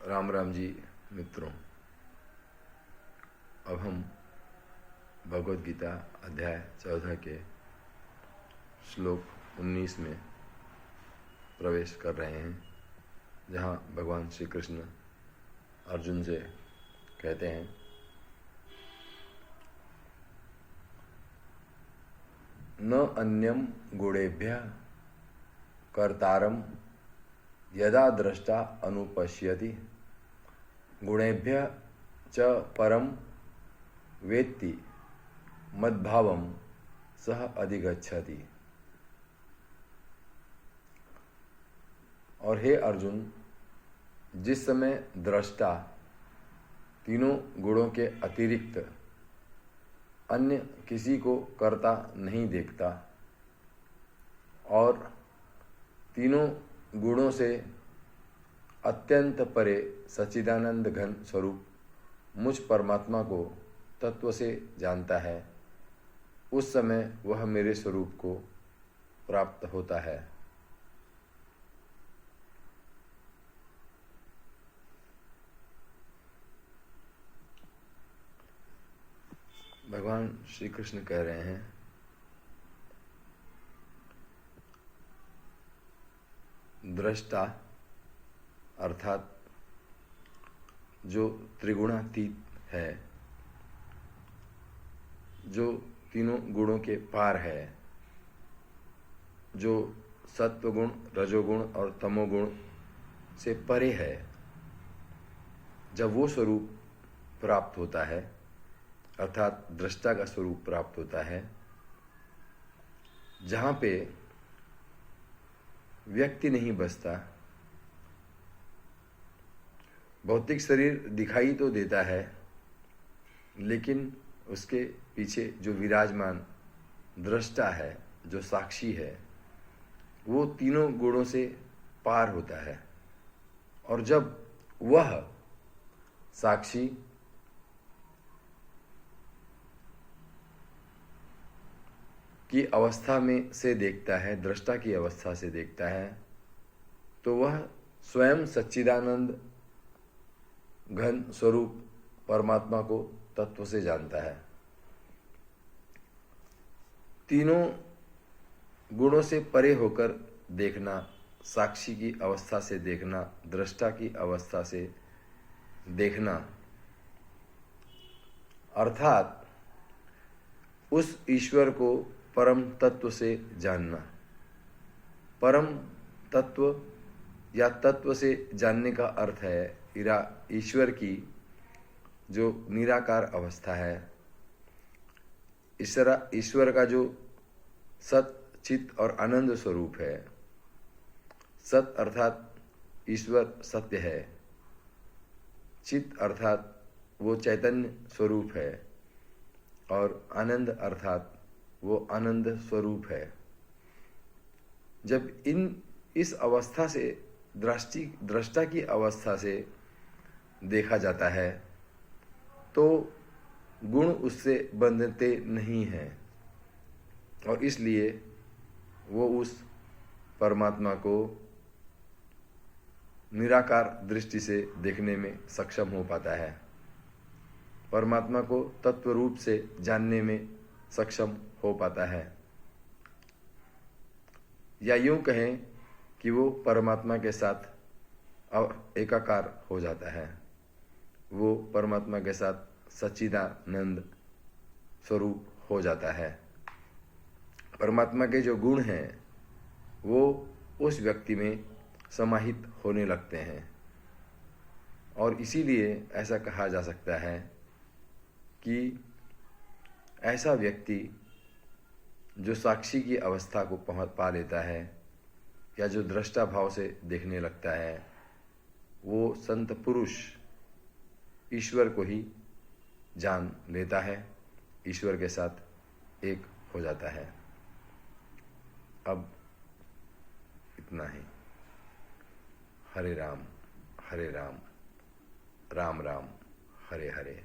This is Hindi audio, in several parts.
राम राम जी मित्रों, अब हम भगवद गीता अध्याय 14 के श्लोक 19 में प्रवेश कर रहे हैं, जहाँ भगवान श्री कृष्ण अर्जुन से कहते हैं, न अन्यम गुणेभ्यः कर्तारम यदा द्रष्टा अनुपश्यति गुणेभ्यः च परम वेत्ति मद्भावम सह अधिगच्छति। और हे अर्जुन, जिस समय दृष्टा तीनों गुणों के अतिरिक्त अन्य किसी को कर्ता नहीं देखता और तीनों गुणों से अत्यंत परे सच्चिदानंद घन स्वरूप मुझ परमात्मा को तत्व से जानता है, उस समय वह मेरे स्वरूप को प्राप्त होता है। भगवान श्री कृष्ण कह रहे हैं, दृष्टा अर्थात जो त्रिगुणातीत है, जो तीनों गुणों के पार है, जो सत्वगुण, रजोगुण और तमोगुण से परे है, जब वो स्वरूप प्राप्त होता है अर्थात दृष्टा का स्वरूप प्राप्त होता है, जहाँ पे व्यक्ति नहीं बसता, भौतिक शरीर दिखाई तो देता है, लेकिन उसके पीछे जो विराजमान दृष्टा है, जो साक्षी है, वो तीनों गुणों से पार होता है। और जब वह साक्षी की अवस्था में से देखता है, दृष्टा की अवस्था से देखता है, तो वह स्वयं सच्चिदानंद घन स्वरूप परमात्मा को तत्व से जानता है। तीनों गुणों से परे होकर देखना, साक्षी की अवस्था से देखना, दृष्टा की अवस्था से देखना, अर्थात उस ईश्वर को परम तत्व से जानना। परम तत्व या तत्व से जानने का अर्थ है ईश्वर की जो निराकार अवस्था है, ईश्वर का जो सत, चित और आनंद स्वरूप है। सत अर्थात ईश्वर सत्य है, चित अर्थात वो चैतन्य स्वरूप है, और आनंद अर्थात वो आनंद स्वरूप है। जब इस अवस्था से दृष्टा की अवस्था से देखा जाता है, तो गुण उससे बंधते नहीं हैं, और इसलिए वो उस परमात्मा को निराकार दृष्टि से देखने में सक्षम हो पाता है, परमात्मा को तत्व रूप से जानने में सक्षम हो पाता है। या यूं कहें कि वो परमात्मा के साथ एकाकार हो जाता है, वो परमात्मा के साथ सच्चिदानंद स्वरूप हो जाता है। परमात्मा के जो गुण हैं वो उस व्यक्ति में समाहित होने लगते हैं, और इसीलिए ऐसा कहा जा सकता है कि ऐसा व्यक्ति जो साक्षी की अवस्था को पा लेता है, या जो दृष्टा भाव से देखने लगता है, वो संत पुरुष ईश्वर को ही जान लेता है, ईश्वर के साथ एक हो जाता है। अब इतना ही। हरे राम राम राम हरे हरे,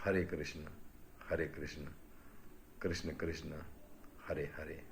हरे कृष्ण कृष्ण कृष्ण हरे हरे।